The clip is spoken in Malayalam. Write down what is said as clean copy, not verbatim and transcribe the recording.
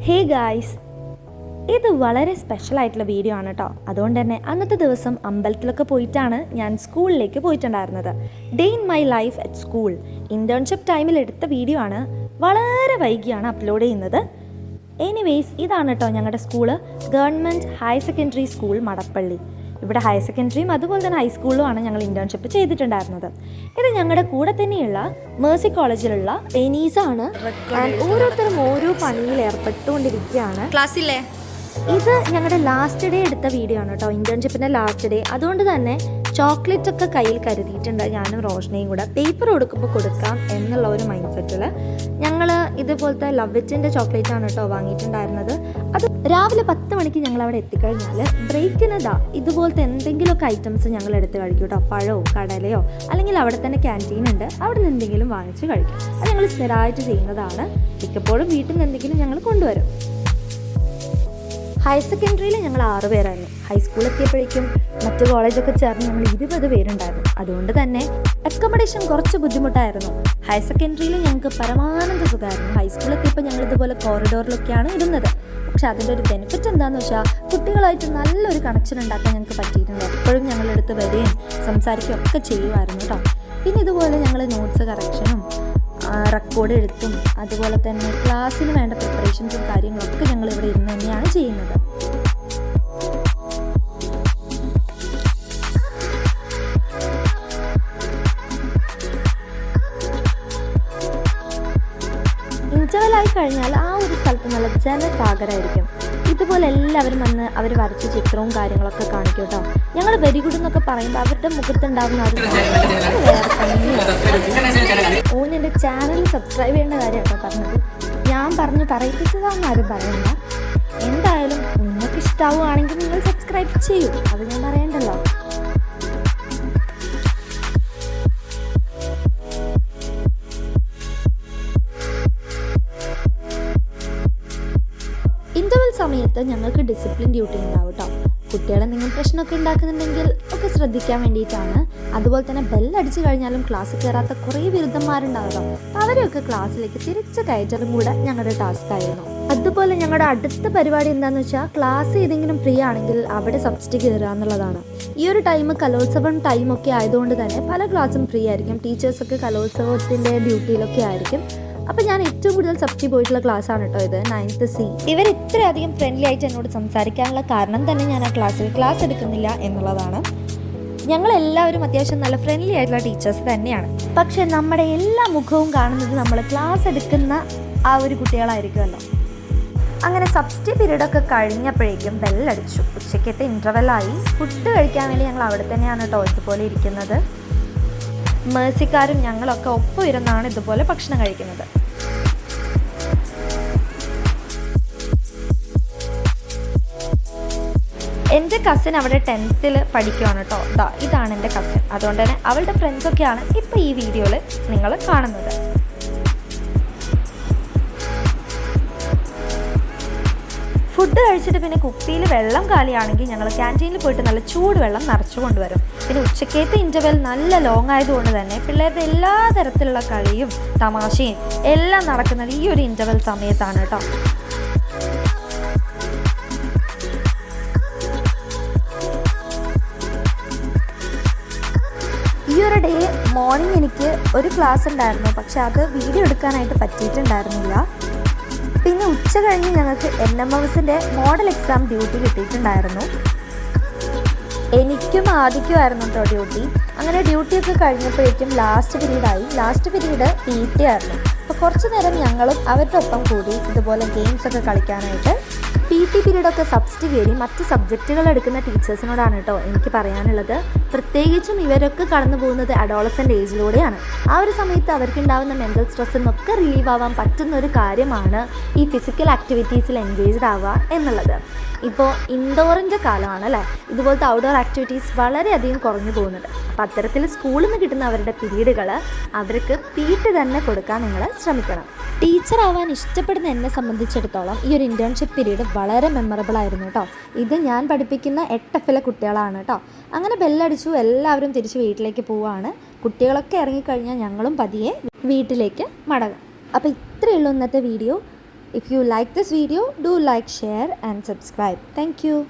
ഹേ ഗായ്സ്, ഇത് വളരെ സ്പെഷ്യലായിട്ടുള്ള വീഡിയോ ആണ് കേട്ടോ. അതുകൊണ്ട് തന്നെ അന്നത്തെ ദിവസം അമ്പലത്തിലൊക്കെ പോയിട്ടാണ് ഞാൻ സ്കൂളിലേക്ക് പോയിട്ടുണ്ടായിരുന്നത്. Day in my life at school internship ടൈമിൽ എടുത്ത വീഡിയോ ആണ്. വളരെ വൈകിയാണ് അപ്ലോഡ് ചെയ്യുന്നത്. എനിവേയ്സ്, ഇതാണ് കേട്ടോ ഞങ്ങളുടെ school, government higher secondary school Madappally. ഇവിടെ ഹയർ സെക്കൻഡറിയും അതുപോലെ തന്നെ ഹൈസ്കൂളിലുമാണ് ഞങ്ങൾ ഇൻറ്റേൺഷിപ്പ് ചെയ്തിട്ടുണ്ടായിരുന്നത്. ഇത് ഞങ്ങളുടെ കൂടെ തന്നെയുള്ള മേഴ്സി കോളേജിലുള്ള ട്രെയിനീസാണ്. ഓരോരുത്തരും ഓരോ പണിയിൽ ഏർപ്പെട്ടുകൊണ്ടിരിക്കുകയാണ് ക്ലാസ്സിലെ. ഇത് ഞങ്ങളുടെ ലാസ്റ്റ് ഡേ എടുത്ത വീഡിയോ ആണ് കേട്ടോ, ഇൻറ്റേൺഷിപ്പിൻ്റെ ലാസ്റ്റ് ഡേ. അതുകൊണ്ട് തന്നെ ചോക്ലേറ്റ് ഒക്കെ കയ്യിൽ കരുതിയിട്ടുണ്ട്. ഞാനും റോഷനയും കൂടെ പേപ്പർ കൊടുക്കുമ്പോൾ കൊടുക്കാം എന്നുള്ള ഒരു മൈൻഡ് സെറ്റിൽ ഞങ്ങൾ ഇതുപോലത്തെ ലവ്വിറ്റിൻ്റെ ചോക്ലേറ്റ് ആണ് കേട്ടോ വാങ്ങിയിട്ടുണ്ടായിരുന്നത്. അത് രാവിലെ 10 മണിക്ക് ഞങ്ങൾ അവിടെ എത്തിക്കഴിഞ്ഞാൽ ബ്രേക്കിനതാ ഇതുപോലത്തെ എന്തെങ്കിലുമൊക്കെ ഐറ്റംസ് ഞങ്ങൾ എടുത്ത് കഴിക്കും കേട്ടോ. പഴമോ കടലയോ അല്ലെങ്കിൽ അവിടെ തന്നെ ക്യാൻറ്റീൻ ഉണ്ട്, അവിടെ നിന്ന് എന്തെങ്കിലും വാങ്ങിച്ച് കഴിക്കും. അത് ഞങ്ങൾ സ്ഥിരമായിട്ട് ചെയ്യുന്നതാണ്. മിക്കപ്പോഴും വീട്ടിൽ നിന്ന് എന്തെങ്കിലും ഞങ്ങൾ കൊണ്ടുവരും. ഹയർ സെക്കൻഡറിയിൽ ഞങ്ങൾ 6 പേരായിരുന്നു. ഹൈസ്കൂൾ എത്തിയപ്പോഴേക്കും മറ്റു കോളേജൊക്കെ ചേർന്ന് ഞങ്ങൾ 20 പേരുണ്ടായിരുന്നു. അതുകൊണ്ട് തന്നെ അക്കോമഡേഷൻ കുറച്ച് ബുദ്ധിമുട്ടായിരുന്നു. ഹയർ സെക്കൻഡറിയിൽ ഞങ്ങൾക്ക് പരമാനന്ദ സുഖമായിരുന്നു. ഹൈസ്കൂൾ എത്തിയപ്പോൾ ഞങ്ങൾ ഇതുപോലെ കോറിഡോറിലൊക്കെയാണ് ഇരുന്നത്. പക്ഷെ അതിൻ്റെ ഒരു ബെനിഫിറ്റ് എന്താണെന്ന് വെച്ചാൽ കുട്ടികളായിട്ട് നല്ലൊരു കണക്ഷൻ ഉണ്ടാക്കാൻ ഞങ്ങൾക്ക് പറ്റിയിട്ടുണ്ട്. എപ്പോഴും ഞങ്ങളെടുത്ത് വരികയും സംസാരിക്കുകയും ഒക്കെ ചെയ്യുമായിരുന്നു കേട്ടോ. പിന്നെ ഇതുപോലെ ഞങ്ങൾ നോട്ട്സ് കറക്ഷനും റെക്കോർഡ് എഴുത്തും അതുപോലെ തന്നെ ക്ലാസ്സിന് വേണ്ട പ്രിപ്പറേഷൻസും കാര്യങ്ങളൊക്കെ ഞങ്ങൾ ഇവിടെ ഇരുന്ന് തന്നെയാണ് ചെയ്യുന്നത്. ഇൻ്റർവെൽ കഴിഞ്ഞാൽ ആ ഒരു സ്ഥലത്ത് നല്ല ജനസാഗരമായിരിക്കും. ഇതുപോലെ എല്ലാവരും വന്ന് അവർ വരച്ച ചിത്രവും കാര്യങ്ങളൊക്കെ കാണിക്കും കേട്ടോ. ഞങ്ങൾ വെരി ഗുഡ് എന്നൊക്കെ പറയുമ്പോൾ അവരുടെ മുഖത്തുണ്ടാകുന്ന ഒരു ഓൻ എൻ്റെ ചാനൽ സബ്സ്ക്രൈബ് ചെയ്യേണ്ട കാര്യമാണ് പറഞ്ഞത്. ഞാൻ പറഞ്ഞ് പറയിപ്പിച്ചതാണെന്ന് ആരും പറയണ്ട. എന്തായാലും നിങ്ങൾക്ക് ഇഷ്ടമാവുകയാണെങ്കിൽ നിങ്ങൾ സബ്സ്ക്രൈബ് ചെയ്യൂ, അത് ഞാൻ പറയണ്ടല്ലോ. ഇൻ്റർവെൽ സമയത്ത് ഞങ്ങൾക്ക് ഡിസിപ്ലിൻ ഡ്യൂട്ടി ഉണ്ടാവും കേട്ടോ. കുട്ടികളെ നിങ്ങൾ പ്രശ്നമൊക്കെ ഉണ്ടാക്കുന്നുണ്ടെങ്കിൽ ഒക്കെ ശ്രദ്ധിക്കാൻ വേണ്ടിയിട്ടാണ്. അതുപോലെ തന്നെ ബെല്ലടിച്ച് കഴിഞ്ഞാലും ക്ലാസ്സിൽ കയറാത്ത കുറേ ബിരുദന്മാരുണ്ടാകും. അവരെയൊക്കെ ക്ലാസ്സിലേക്ക് തിരിച്ച് കയറ്റലും കൂടെ ഞങ്ങളുടെ ടാസ്ക് ആയിരുന്നു. അതുപോലെ ഞങ്ങളുടെ അടുത്ത പരിപാടി എന്താണെന്ന് വെച്ചാൽ ക്ലാസ് ഏതെങ്കിലും ഫ്രീ ആണെങ്കിൽ അവിടെ സബ്ജക്റ്റ് കയറുക എന്നുള്ളതാണ്. ഈ ഒരു ടൈം കലോത്സവം ടൈമൊക്കെ ആയതുകൊണ്ട് തന്നെ പല ക്ലാസ്സും ഫ്രീ ആയിരിക്കും. ടീച്ചേഴ്സൊക്കെ കലോത്സവത്തിൻ്റെ ഡ്യൂട്ടിയിലൊക്കെ ആയിരിക്കും. അപ്പോൾ ഞാൻ ഏറ്റവും കൂടുതൽ സബ്ജക്റ്റ് പോയിട്ടുള്ള ക്ലാസ്സാണ് കേട്ടോ ഇത്, 9th C. ഇവർ ഇത്രയധികം ഫ്രണ്ട്ലി ആയിട്ട് എന്നോട് സംസാരിക്കാനുള്ള കാരണം തന്നെ ഞാൻ ആ ക്ലാസ് എടുക്കുന്നില്ല എന്നുള്ളതാണ്. ഞങ്ങളെല്ലാവരും അത്യാവശ്യം നല്ല ഫ്രണ്ട്ലി ആയിട്ടുള്ള ടീച്ചേഴ്സ് തന്നെയാണ്. പക്ഷെ നമ്മുടെ എല്ലാ മുഖവും കാണുന്നത് നമ്മൾ ക്ലാസ് എടുക്കുന്ന ആ ഒരു കുട്ടികളായിരിക്കുമല്ലോ. അങ്ങനെ സബ്ജക്റ്റ് പീരീഡൊക്കെ കഴിഞ്ഞപ്പോഴേക്കും ബെല്ലടിച്ചു. ഉച്ചയ്ക്കത്തെ ഇൻ്റർവെല്ലായി. ഫുഡ് കഴിക്കാൻ വേണ്ടി ഞങ്ങൾ അവിടെ തന്നെയാണ് കേട്ടോ ഇതുപോലെ ഇരിക്കുന്നത്. മേഴ്സിക്കാരും ഞങ്ങളൊക്കെ ഒപ്പം ഇരുന്നാണ് ഇതുപോലെ ഭക്ഷണം കഴിക്കുന്നത്. എൻ്റെ കസിൻ അവിടെ 10th പഠിക്കുകയാണ് കേട്ടോ. ഇതാണ് എൻ്റെ കസിൻ. അതുകൊണ്ട് തന്നെ അവളുടെ ഫ്രണ്ട്സൊക്കെയാണ് ഇപ്പോൾ ഈ വീഡിയോയിൽ നിങ്ങൾ കാണുന്നത്. ഫുഡ് കഴിച്ചിട്ട് പിന്നെ കുപ്പിയിൽ വെള്ളം കാലിയാണെങ്കിൽ ഞങ്ങൾ ക്യാൻറ്റീനിൽ പോയിട്ട് നല്ല ചൂട് വെള്ളം നിറച്ചു കൊണ്ടുവരും. പിന്നെ ഉച്ചക്കത്തെ ഇൻ്റർവെൽ നല്ല ലോങ് ആയതുകൊണ്ട് തന്നെ പിള്ളേരുടെ എല്ലാ തരത്തിലുള്ള കളിയും തമാശയും എല്ലാം നടക്കുന്നത് ഈ ഒരു ഇൻ്റർവെൽ സമയത്താണ് കേട്ടോ. ഈ ഒരു ഡേ മോർണിംഗ് എനിക്ക് ഒരു ക്ലാസ് ഉണ്ടായിരുന്നു, പക്ഷെ അത് വീഡിയോ എടുക്കാനായിട്ട് പറ്റിയിട്ടുണ്ടായിരുന്നില്ല. പിന്നെ ഉച്ച കഴിഞ്ഞ് ഞങ്ങൾക്ക് NMMSൻ്റെ മോഡൽ എക്സാം ഡ്യൂട്ടി കിട്ടിയിട്ടുണ്ടായിരുന്നു. എനിക്കും ആദ്യക്കുമായിരുന്നു കേട്ടോ ഡ്യൂട്ടി. അങ്ങനെ ഡ്യൂട്ടിയൊക്കെ കഴിഞ്ഞപ്പോഴേക്കും ലാസ്റ്റ് പീരീഡ് PT ആയിരുന്നു. അപ്പോൾ കുറച്ച് നേരം ഞങ്ങളും അവരുടെ ഒപ്പം കൂടി ഇതുപോലെ ഗെയിംസൊക്കെ കളിക്കാനായിട്ട്. PT പീരീഡൊക്കെ സബ്ജക്റ്റ് കയറി മറ്റ് സബ്ജക്റ്റുകൾ എടുക്കുന്ന ടീച്ചേഴ്സിനോടാണ് കേട്ടോ എനിക്ക് പറയാനുള്ളത്. പ്രത്യേകിച്ചും ഇവരൊക്കെ കടന്നു പോകുന്നത് അഡോളസൻ്റ് ഏജിലൂടെയാണ്. ആ ഒരു സമയത്ത് അവർക്കുണ്ടാകുന്ന മെൻ്റൽ സ്ട്രെസ്സിൽ നിന്നൊക്കെ റിലീവ് ആവാൻ പറ്റുന്ന ഒരു കാര്യമാണ് ഈ ഫിസിക്കൽ ആക്ടിവിറ്റീസിൽ എൻഗേജ്ഡ് ആവുക എന്നുള്ളത്. ഇപ്പോൾ ഇൻഡോറിൻ്റെ കാലമാണ് അല്ലേ, ഇതുപോലത്തെ ഔട്ട്ഡോർ ആക്ടിവിറ്റീസ് വളരെയധികം കുറഞ്ഞു പോകുന്നുണ്ട്. അപ്പോൾ അത്തരത്തിൽ സ്കൂളിൽ നിന്ന് കിട്ടുന്ന അവരുടെ പീരീഡുകൾ അവർക്ക് PT തന്നെ കൊടുക്കാൻ നിങ്ങൾ ശ്രമിക്കണം. ടീച്ചർ ആവാൻ ഇഷ്ടപ്പെടുന്ന എന്നെ സംബന്ധിച്ചിടത്തോളം ഈ ഒരു ഇൻറ്റേൺഷിപ്പ് പീരീഡ് വളരെ മെമ്മറബിൾ ആയിരുന്നു കേട്ടോ. ഇത് ഞാൻ പഠിപ്പിക്കുന്ന 8F കുട്ടികളാണ് കേട്ടോ. അങ്ങനെ ബെല്ലടിച്ചു, എല്ലാവരും തിരിച്ച് വീട്ടിലേക്ക് പോവുകയാണ്. കുട്ടികളൊക്കെ ഇറങ്ങിക്കഴിഞ്ഞാൽ ഞങ്ങളും പതിയെ വീട്ടിലേക്ക് മടങ്ങാം. അപ്പോൾ ഇത്രയേ ഉള്ളൂ ഇന്നത്തെ video. If you like this video, do like, share and subscribe. Thank you.